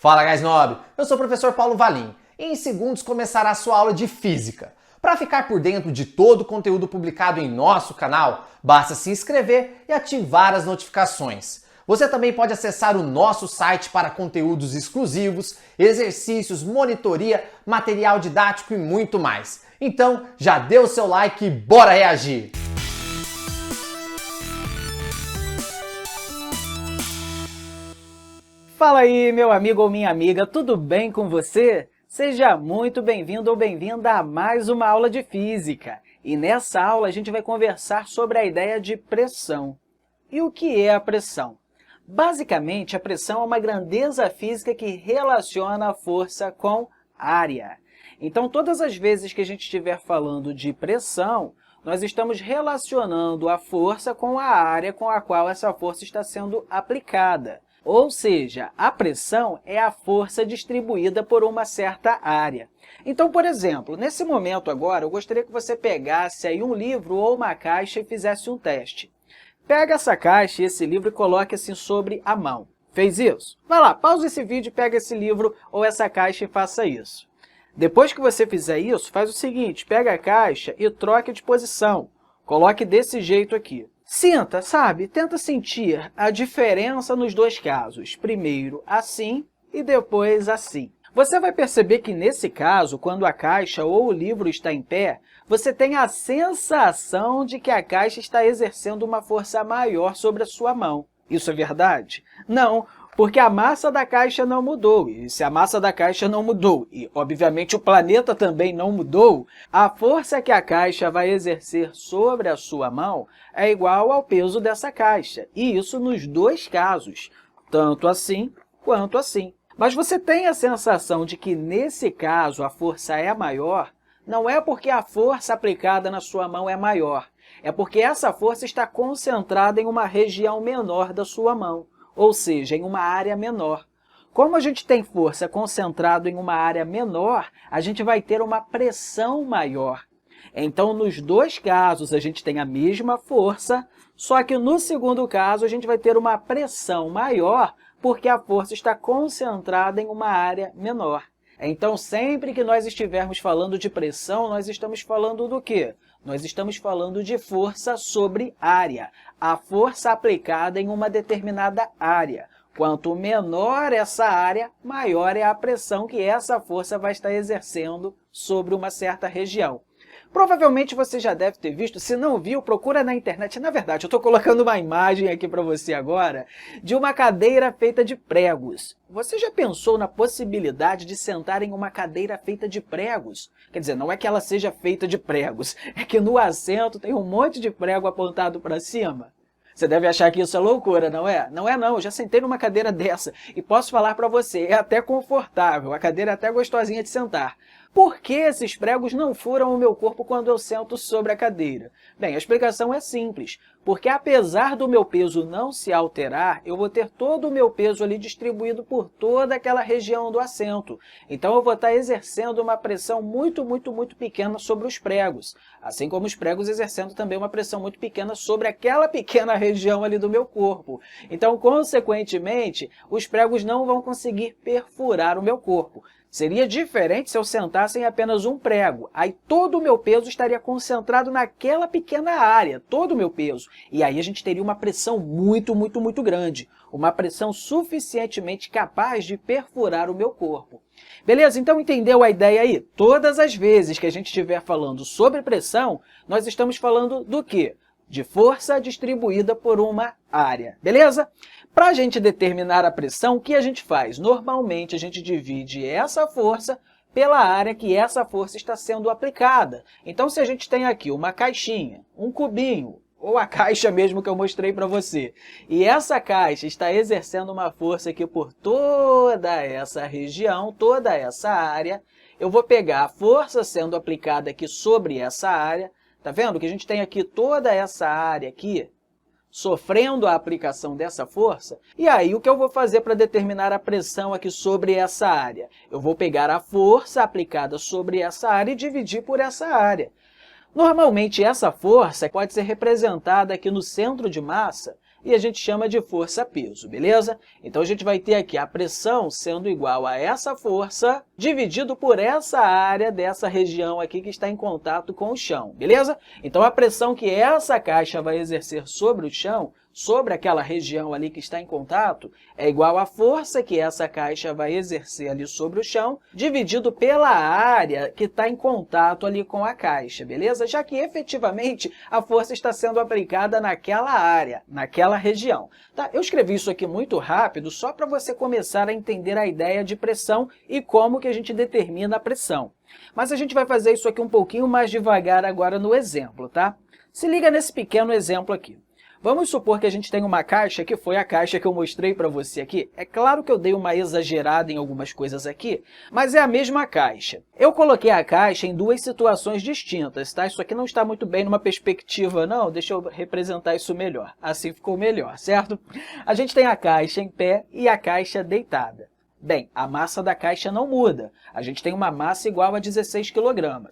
Fala, guys nobre! Eu sou o professor Paulo Valim e em segundos começará a sua aula de Física. Para ficar por dentro de todo o conteúdo publicado em nosso canal, basta se inscrever e ativar as notificações. Você também pode acessar o nosso site para conteúdos exclusivos, exercícios, monitoria, material didático e muito mais. Então, já dê o seu like e bora reagir! Fala aí, meu amigo ou minha amiga, tudo bem com você? Seja muito bem-vindo ou bem-vinda a mais uma aula de Física. E nessa aula a gente vai conversar sobre a ideia de pressão. E o que é a pressão? Basicamente, a pressão é uma grandeza física que relaciona a força com área. Então, todas as vezes que a gente estiver falando de pressão, nós estamos relacionando a força com a área com a qual essa força está sendo aplicada. Ou seja, a pressão é a força distribuída por uma certa área. Então, por exemplo, nesse momento agora, eu gostaria que você pegasse aí um livro ou uma caixa e fizesse um teste. Pega essa caixa e esse livro e coloque assim sobre a mão. Fez isso? Vai lá, pausa esse vídeo, pega esse livro ou essa caixa e faça isso. Depois que você fizer isso, faz o seguinte, pega a caixa e troque de posição. Coloque desse jeito aqui. Sinta, sabe? Tenta sentir a diferença nos dois casos. Primeiro assim e depois assim. Você vai perceber que nesse caso, quando a caixa ou o livro está em pé, você tem a sensação de que a caixa está exercendo uma força maior sobre a sua mão. Isso é verdade? Não, porque a massa da caixa não mudou. E se a massa da caixa não mudou, e obviamente o planeta também não mudou, a força que a caixa vai exercer sobre a sua mão é igual ao peso dessa caixa. E isso nos dois casos, tanto assim quanto assim. Mas você tem a sensação de que nesse caso a força é maior, não é porque a força aplicada na sua mão é maior, é porque essa força está concentrada em uma região menor da sua mão. Ou seja, em uma área menor. Como a gente tem força concentrada em uma área menor, a gente vai ter uma pressão maior. Então, nos dois casos, a gente tem a mesma força, só que no segundo caso, a gente vai ter uma pressão maior, porque a força está concentrada em uma área menor. Então, sempre que nós estivermos falando de pressão, nós estamos falando do quê? Nós estamos falando de força sobre área, a força aplicada em uma determinada área. Quanto menor essa área, maior é a pressão que essa força vai estar exercendo sobre uma certa região. Provavelmente você já deve ter visto, se não viu, procura na internet. Na verdade, eu estou colocando uma imagem aqui para você agora de uma cadeira feita de pregos. Você já pensou na possibilidade de sentar em uma cadeira feita de pregos? Quer dizer, não é que ela seja feita de pregos, é que no assento tem um monte de prego apontado para cima. Você deve achar que isso é loucura, não é? Não é não, eu já sentei numa cadeira dessa e posso falar para você, é até confortável, a cadeira é até gostosinha de sentar. Por que esses pregos não furam o meu corpo quando eu sento sobre a cadeira? Bem, a explicação é simples, porque apesar do meu peso não se alterar, eu vou ter todo o meu peso ali distribuído por toda aquela região do assento. Então, eu vou estar exercendo uma pressão muito pequena sobre os pregos, assim como os pregos exercendo também uma pressão muito pequena sobre aquela pequena região ali do meu corpo. Então, consequentemente, os pregos não vão conseguir perfurar o meu corpo. Seria diferente se eu sentasse em apenas um prego. Aí todo o meu peso estaria concentrado naquela pequena área, todo o meu peso. E aí a gente teria uma pressão muito grande. Uma pressão suficientemente capaz de perfurar o meu corpo. Beleza? Então entendeu a ideia aí? Todas as vezes que a gente estiver falando sobre pressão, nós estamos falando do quê? De força distribuída por uma área. Beleza? Para a gente determinar a pressão, o que a gente faz? Normalmente, a gente divide essa força pela área que essa força está sendo aplicada. Então, se a gente tem aqui uma caixinha, um cubinho, ou a caixa mesmo que eu mostrei para você, e essa caixa está exercendo uma força aqui por toda essa região, toda essa área, eu vou pegar a força sendo aplicada aqui sobre essa área. Tá vendo que a gente tem aqui toda essa área aqui, sofrendo a aplicação dessa força? E aí, o que eu vou fazer para determinar a pressão aqui sobre essa área? Eu vou pegar a força aplicada sobre essa área e dividir por essa área. Normalmente, essa força pode ser representada aqui no centro de massa e a gente chama de força-peso, beleza? Então, a gente vai ter aqui a pressão sendo igual a essa força dividido por essa área dessa região aqui que está em contato com o chão, beleza? Então, a pressão que essa caixa vai exercer sobre o chão, sobre aquela região ali que está em contato, é igual à força que essa caixa vai exercer ali sobre o chão, dividido pela área que está em contato ali com a caixa, beleza? Já que, efetivamente, a força está sendo aplicada naquela área, naquela região. Tá? Eu escrevi isso aqui muito rápido, só para você começar a entender a ideia de pressão e como que a gente determina a pressão. Mas a gente vai fazer isso aqui um pouquinho mais devagar agora no exemplo, tá? Se liga nesse pequeno exemplo aqui. Vamos supor que a gente tem uma caixa, que foi a caixa que eu mostrei para você aqui. É claro que eu dei uma exagerada em algumas coisas aqui, mas é a mesma caixa. Eu coloquei a caixa em duas situações distintas, tá? Isso aqui não está muito bem numa perspectiva, não. Deixa eu representar isso melhor. Assim ficou melhor, certo? A gente tem a caixa em pé e a caixa deitada. Bem, a massa da caixa não muda. A gente tem uma massa igual a 16 kg.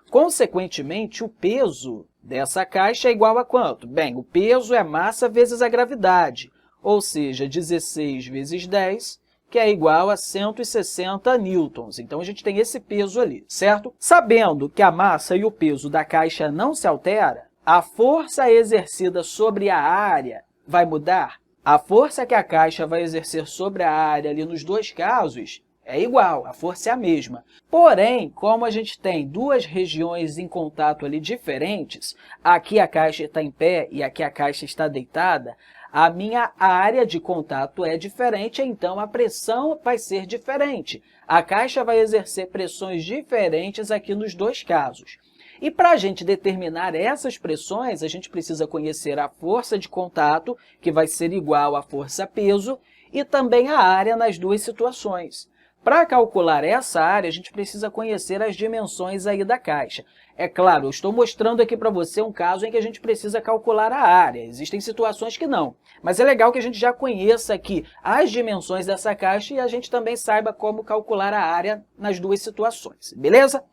Consequentemente, o peso dessa caixa é igual a quanto? Bem, o peso é massa vezes a gravidade, ou seja, 16 vezes 10, que é igual a 160 newtons. Então, a gente tem esse peso ali, certo? Sabendo que a massa e o peso da caixa não se altera, a força exercida sobre a área vai mudar? A força que a caixa vai exercer sobre a área ali nos dois casos é igual, a força é a mesma. Porém, como a gente tem duas regiões em contato ali diferentes, aqui a caixa está em pé e aqui a caixa está deitada, a minha área de contato é diferente, então a pressão vai ser diferente. A caixa vai exercer pressões diferentes aqui nos dois casos. E para a gente determinar essas pressões, a gente precisa conhecer a força de contato, que vai ser igual à força-peso, e também a área nas duas situações. Para calcular essa área, a gente precisa conhecer as dimensões aí da caixa. É claro, eu estou mostrando aqui para você um caso em que a gente precisa calcular a área. Existem situações que não. Mas é legal que a gente já conheça aqui as dimensões dessa caixa e a gente também saiba como calcular a área nas duas situações, beleza?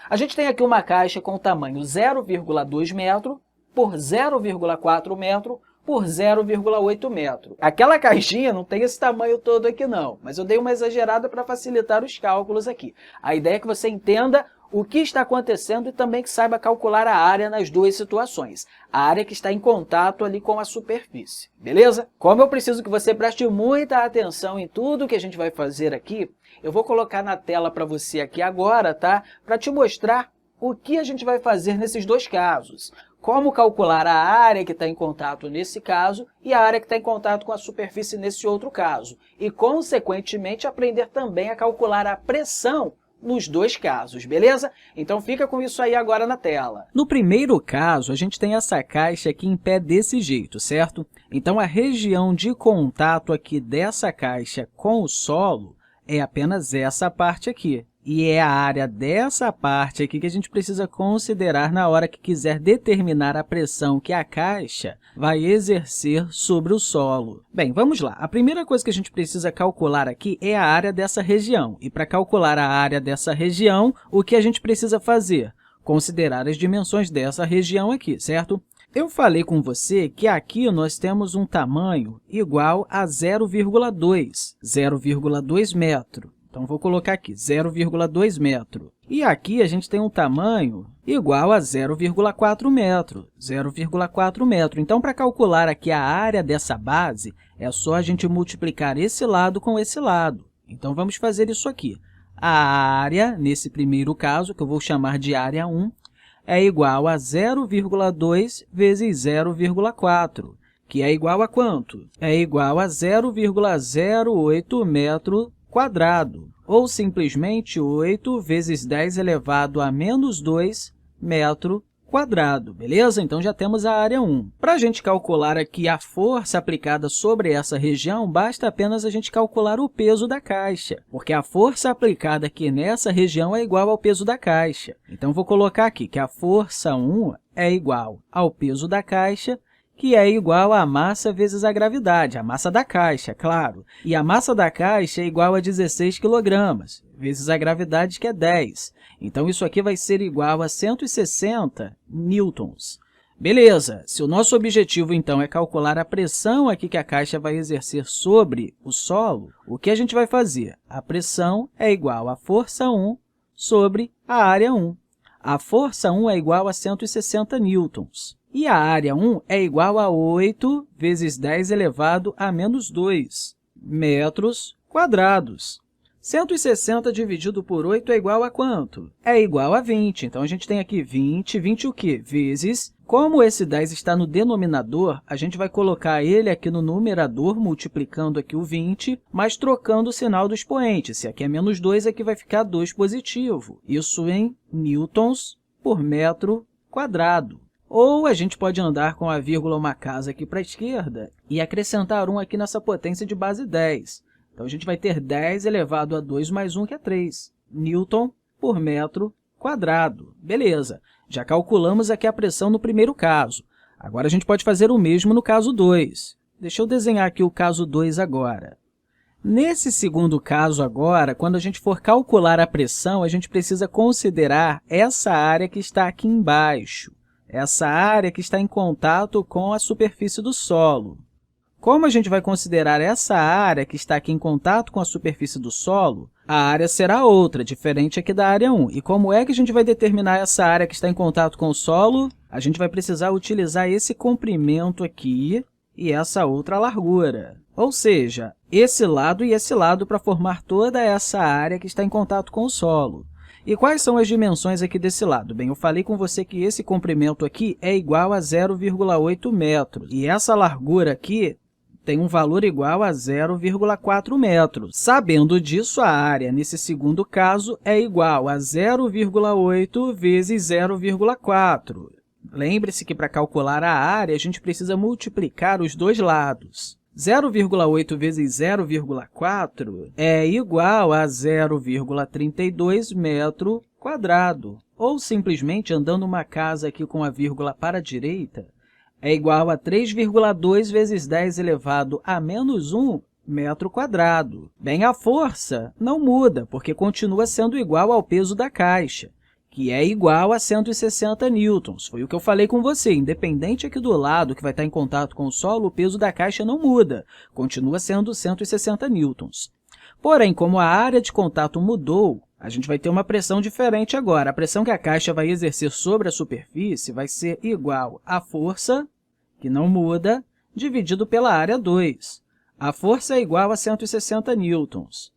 A gente tem aqui uma caixa com tamanho 0,2 metro por 0,4 metro por 0,8 metro. Aquela caixinha não tem esse tamanho todo aqui não, mas eu dei uma exagerada para facilitar os cálculos aqui. A ideia é que você entenda o que está acontecendo e também que saiba calcular a área nas duas situações. A área que está em contato ali com a superfície, beleza? Como eu preciso que você preste muita atenção em tudo que a gente vai fazer aqui, eu vou colocar na tela para você aqui agora, tá? Para te mostrar o que a gente vai fazer nesses dois casos. Como calcular a área que está em contato nesse caso e a área que está em contato com a superfície nesse outro caso. E, consequentemente, aprender também a calcular a pressão nos dois casos, beleza? Então, fica com isso aí agora na tela. No primeiro caso, a gente tem essa caixa aqui em pé desse jeito, certo? Então, a região de contato aqui dessa caixa com o solo é apenas essa parte aqui. E é a área dessa parte aqui que a gente precisa considerar na hora que quiser determinar a pressão que a caixa vai exercer sobre o solo. Bem, vamos lá. A primeira coisa que a gente precisa calcular aqui é a área dessa região. E para calcular a área dessa região, o que a gente precisa fazer? Considerar as dimensões dessa região aqui, certo? Eu falei com você que aqui nós temos um tamanho igual a 0,2 metro. Então, vou colocar aqui 0,2 metro. E aqui a gente tem um tamanho igual a 0,4 metro. 0,4 metro. Então, para calcular aqui a área dessa base, é só a gente multiplicar esse lado com esse lado. Então, vamos fazer isso aqui. A área, nesse primeiro caso, que eu vou chamar de área 1, é igual a 0,2 vezes 0,4, que é igual a quanto? É igual a 0,08 metro quadrado, ou simplesmente 8 vezes 10 elevado a menos 2 metro quadrado, beleza? Então, já temos a área 1. Para a gente calcular aqui a força aplicada sobre essa região, basta apenas a gente calcular o peso da caixa, porque a força aplicada aqui nessa região é igual ao peso da caixa. Então, vou colocar aqui que a força 1 é igual ao peso da caixa, que é igual à massa vezes a gravidade, a massa da caixa, claro. E a massa da caixa é igual a 16 kg, vezes a gravidade, que é 10. Então, isso aqui vai ser igual a 160 newtons. Beleza, se o nosso objetivo, então, é calcular a pressão aqui que a caixa vai exercer sobre o solo, o que a gente vai fazer? A pressão é igual à força 1 sobre a área 1. A força 1 é igual a 160 newtons. E a área 1 é igual a 8 vezes 10 elevado a menos 2 metros quadrados. 160 dividido por 8 é igual a quanto? É igual a 20. Então, a gente tem aqui 20. 20 o quê? Vezes. Como esse 10 está no denominador, a gente vai colocar ele aqui no numerador, multiplicando aqui o 20, mas trocando o sinal do expoente. Se aqui é menos 2, aqui vai ficar 2 positivo. Isso em newtons por metro quadrado. Ou a gente pode andar com a vírgula uma casa aqui para a esquerda e acrescentar 1 aqui nessa potência de base 10. Então, a gente vai ter 10 elevado a 2 mais 1, que é 3, newton por metro quadrado. Beleza, já calculamos aqui a pressão no primeiro caso. Agora, a gente pode fazer o mesmo no caso 2. Deixa eu desenhar aqui o caso 2 agora. Nesse segundo caso agora, quando a gente for calcular a pressão, a gente precisa considerar essa área que está aqui embaixo, essa área que está em contato com a superfície do solo. Como a gente vai considerar essa área que está aqui em contato com a superfície do solo, a área será outra, diferente aqui da área 1. E como é que a gente vai determinar essa área que está em contato com o solo? A gente vai precisar utilizar esse comprimento aqui e essa outra largura. Ou seja, esse lado e esse lado para formar toda essa área que está em contato com o solo. E quais são as dimensões aqui desse lado? Bem, eu falei com você que esse comprimento aqui é igual a 0,8 metros. E essa largura aqui tem um valor igual a 0,4 metros. Sabendo disso, a área, nesse segundo caso, é igual a 0,8 vezes 0,4. Lembre-se que para calcular a área, a gente precisa multiplicar os dois lados. 0,8 vezes 0,4 é igual a 0,32 metro quadrado. Ou, simplesmente, andando uma casa aqui com a vírgula para a direita, é igual a 3,2 vezes 10 elevado a menos 1 metro quadrado. Bem, a força não muda, porque continua sendo igual ao peso da caixa, que é igual a 160 newtons. Foi o que eu falei com você. Independente aqui do lado que vai estar em contato com o solo, o peso da caixa não muda, continua sendo 160 newtons. Porém, como a área de contato mudou, a gente vai ter uma pressão diferente agora. A pressão que a caixa vai exercer sobre a superfície vai ser igual à força, que não muda, dividido pela área 2. A força é igual a 160 newtons.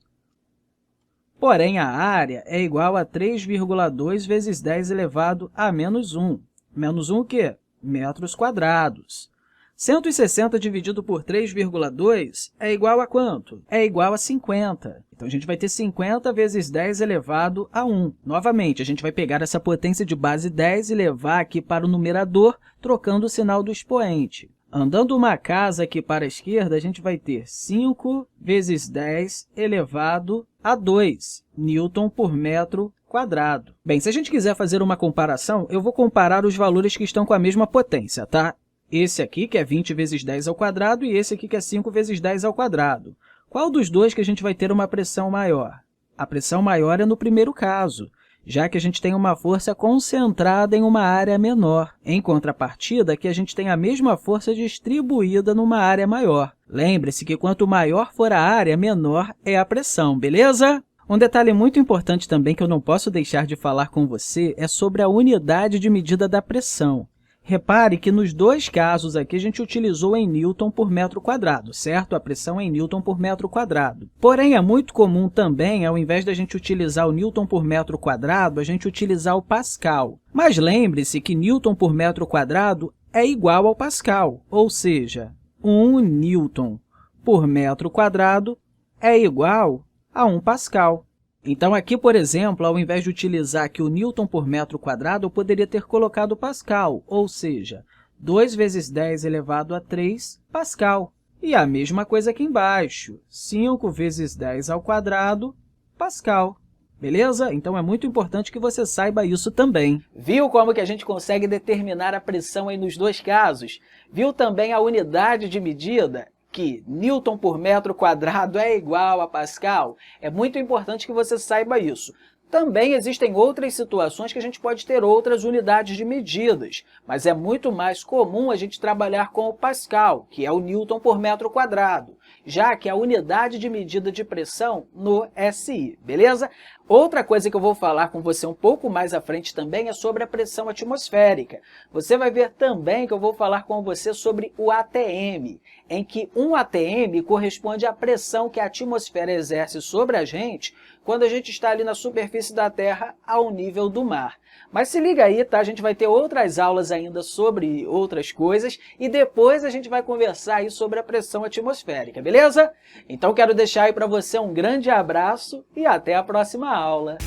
Porém, a área é igual a 3,2 vezes 10 elevado a menos 1. Menos 1 o quê? Metros quadrados. 160 dividido por 3,2 é igual a quanto? É igual a 50. Então, a gente vai ter 50 vezes 10 elevado a 1. Novamente, a gente vai pegar essa potência de base 10 e levar aqui para o numerador, trocando o sinal do expoente. Andando uma casa aqui para a esquerda, a gente vai ter 5 vezes 10 elevado a 2 newton por metro quadrado. Bem, se a gente quiser fazer uma comparação, eu vou comparar os valores que estão com a mesma potência, tá? Esse aqui, que é 20 vezes 10 ao quadrado, e esse aqui, que é 5 vezes 10 ao quadrado. Qual dos dois que a gente vai ter uma pressão maior? A pressão maior é no primeiro caso, já que a gente tem uma força concentrada em uma área menor. Em contrapartida, aqui a gente tem a mesma força distribuída numa área maior. Lembre-se que quanto maior for a área, menor é a pressão, beleza? Um detalhe muito importante também que eu não posso deixar de falar com você é sobre a unidade de medida da pressão. Repare que nos dois casos aqui a gente utilizou em newton por metro quadrado, certo? A pressão é em newton por metro quadrado. Porém, é muito comum também, ao invés da gente utilizar o newton por metro quadrado, a gente utilizar o pascal. Mas lembre-se que newton por metro quadrado é igual ao pascal, ou seja, 1 newton por metro quadrado é igual a 1 pascal. Então, aqui, por exemplo, ao invés de utilizar aqui o newton por metro quadrado, eu poderia ter colocado o pascal, ou seja, 2 vezes 10 elevado a 3 pascal. E a mesma coisa aqui embaixo, 5 vezes 10 ao quadrado pascal. Beleza? Então, é muito importante que você saiba isso também. Viu como que a gente consegue determinar a pressão aí nos dois casos? Viu também a unidade de medida? Que newton por metro quadrado é igual a pascal? É muito importante que você saiba isso. Também existem outras situações que a gente pode ter outras unidades de medidas, mas é muito mais comum a gente trabalhar com o Pascal, que é o Newton por metro quadrado, já que é a unidade de medida de pressão no SI, beleza? Outra coisa que eu vou falar com você um pouco mais à frente também é sobre a pressão atmosférica. Você vai ver também que eu vou falar com você sobre o ATM, em que um ATM corresponde à pressão que a atmosfera exerce sobre a gente quando a gente está ali na superfície da Terra ao nível do mar. Mas se liga aí, tá? A gente vai ter outras aulas ainda sobre outras coisas e depois a gente vai conversar aí sobre a pressão atmosférica, beleza? Então quero deixar aí para você um grande abraço e até a próxima aula.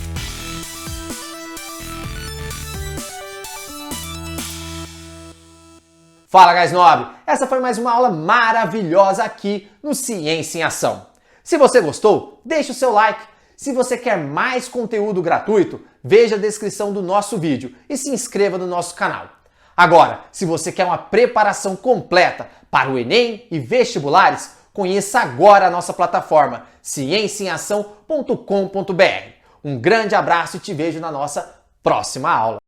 Fala, Gás Nobre! Essa foi mais uma aula maravilhosa aqui no Ciência em Ação. Se você gostou, deixe o seu like. Se você quer mais conteúdo gratuito, veja a descrição do nosso vídeo e se inscreva no nosso canal. Agora, se você quer uma preparação completa para o Enem e vestibulares, conheça agora a nossa plataforma cienciaação.com.br. Um grande abraço e te vejo na nossa próxima aula.